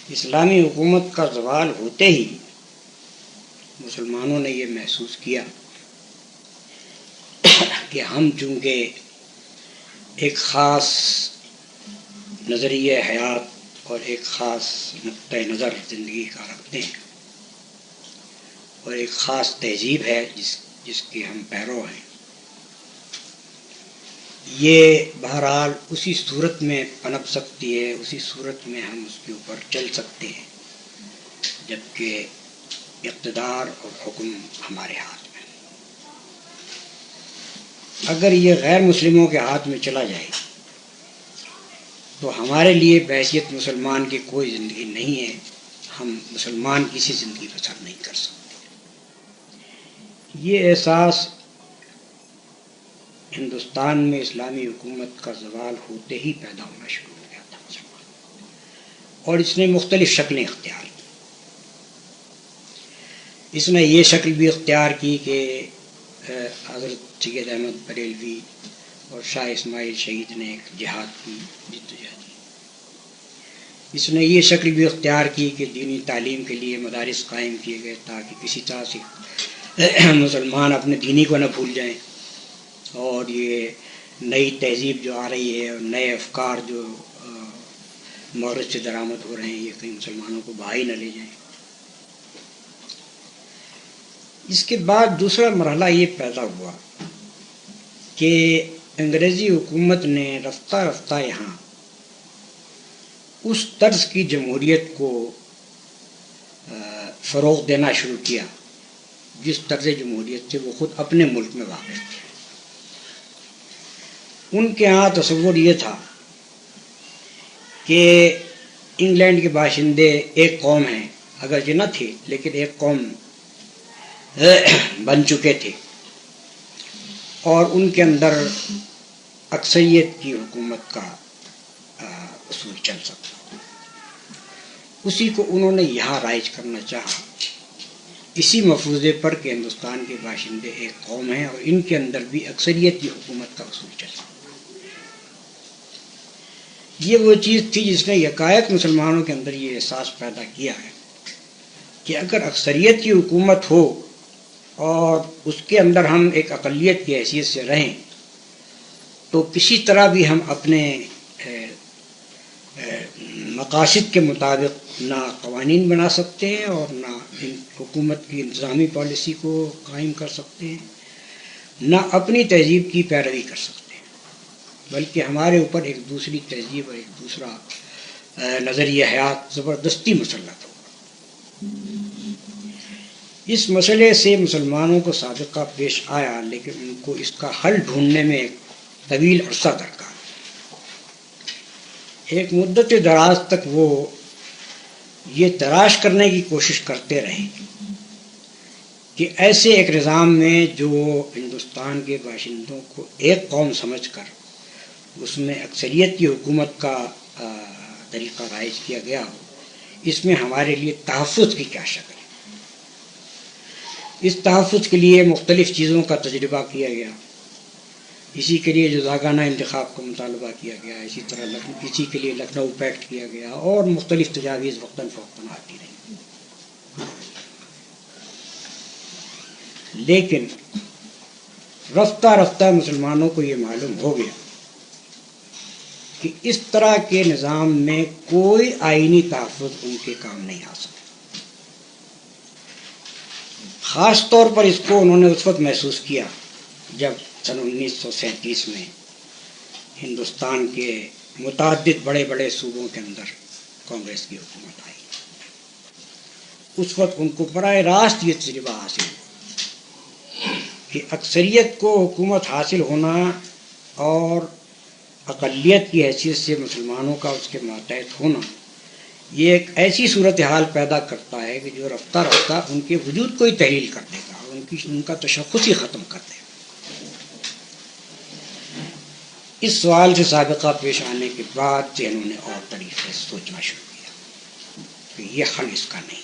اسلامی حکومت کا زوال ہوتے ہی مسلمانوں نے یہ محسوس کیا کہ ہم چونکہ ایک خاص نظریہ حیات اور ایک خاص نقطۂ نظر زندگی کا رکھتے ہیں اور ایک خاص تہذیب ہے جس کے ہم پیرو ہیں، یہ بہرحال اسی صورت میں پنپ سکتی ہے، اسی صورت میں ہم اس کے اوپر چل سکتے ہیں جبکہ اقتدار اور حکم ہمارے ہاتھ میں۔ اگر یہ غیر مسلموں کے ہاتھ میں چلا جائے تو ہمارے لیے بحیثیت مسلمان کی کوئی زندگی نہیں ہے، ہم مسلمان کسی زندگی بسر نہیں کر سکتے۔ یہ احساس ہندوستان میں اسلامی حکومت کا زوال ہوتے ہی پیدا ہونا شروع ہو گیا تھا مسلمان، اور اس نے مختلف شکلیں اختیار کی۔ اس نے یہ شکل بھی اختیار کی کہ حضرت سید احمد بریلوی اور شاہ اسماعیل شہید نے ایک جہاد کی جدوجہد کی۔ اس نے یہ شکل بھی اختیار کی کہ دینی تعلیم کے لیے مدارس قائم کیے گئے تاکہ کسی طرح سے مسلمان اپنے دینی کو نہ بھول جائیں، اور یہ نئی تہذیب جو آ رہی ہے اور نئے افکار جو مورد سے درآمد ہو رہے ہیں یہ کہیں مسلمانوں کو بھائی نہ لے جائیں۔ اس کے بعد دوسرا مرحلہ یہ پیدا ہوا کہ انگریزی حکومت نے رفتہ رفتہ یہاں اس طرز کی جمہوریت کو فروغ دینا شروع کیا جس طرز جمہوریت سے وہ خود اپنے ملک میں واقف تھے۔ ان کے ہاں تصور یہ تھا کہ انگلینڈ کے باشندے ایک قوم ہیں، اگرچہ نہ تھے لیکن ایک قوم بن چکے تھے، اور ان کے اندر اکثریت کی حکومت کا اصول چل سکتا، اسی کو انہوں نے یہاں رائج کرنا چاہا، اسی مفروضے پر کہ ہندوستان کے باشندے ایک قوم ہیں اور ان کے اندر بھی اکثریت کی حکومت کا اصول چل سکتا۔ یہ وہ چیز تھی جس نے یکایک مسلمانوں کے اندر یہ احساس پیدا کیا ہے کہ اگر اکثریت کی حکومت ہو اور اس کے اندر ہم ایک اقلیت کی حیثیت سے رہیں تو کسی طرح بھی ہم اپنے مقاصد کے مطابق نہ قوانین بنا سکتے ہیں اور نہ حکومت کی انتظامی پالیسی کو قائم کر سکتے ہیں، نہ اپنی تہذیب کی پیروی کر سکتے ہیں، بلکہ ہمارے اوپر ایک دوسری تہذیب اور ایک دوسرا نظریہ حیات زبردستی مسلط ہوگا۔ اس مسئلے سے مسلمانوں کو سابقہ پیش آیا، لیکن ان کو اس کا حل ڈھونڈنے میں ایک طویل عرصہ درکار۔ ایک مدت دراز تک وہ یہ تلاش کرنے کی کوشش کرتے رہے کہ ایسے ایک نظام میں جو ہندوستان کے باشندوں کو ایک قوم سمجھ کر اس میں اکثریت کی حکومت کا طریقہ رائج کیا گیا ہو، اس میں ہمارے لیے تحفظ کی کیا شکل ہے۔ اس تحفظ کے لیے مختلف چیزوں کا تجربہ کیا گیا، اسی کے لیے جزاگانہ انتخاب کا مطالبہ کیا گیا، اسی طرح اسی کے لیے لکھنؤ پیکٹ کیا گیا، اور مختلف تجاویز وقتاً فوقتاً آتی رہی۔ لیکن رفتہ رفتہ مسلمانوں کو یہ معلوم ہو گیا کہ اس طرح کے نظام میں کوئی آئینی تحفظ ان کے کام نہیں آ سکتا۔ خاص طور پر اس کو انہوں نے اس وقت محسوس کیا جب سن 1937 میں ہندوستان کے متعدد بڑے بڑے صوبوں کے اندر کانگریس کی حکومت آئی۔ اس وقت ان کو براہ راست یہ تجربہ حاصل ہوا کہ اکثریت کو حکومت حاصل ہونا اور اقلیت کی حیثیت سے مسلمانوں کا اس کے ماتحت ہونا یہ ایک ایسی صورتحال پیدا کرتا ہے کہ جو رفتہ رفتہ ان کے وجود کو ہی تحلیل کر دے گا اور ان کا تشخص ہی ختم کر دے گا۔ اس سوال سے سابقہ پیش آنے کے بعد انہوں نے اور طریقے سے سوچنا شروع کیا کہ یہ حل اس کا نہیں۔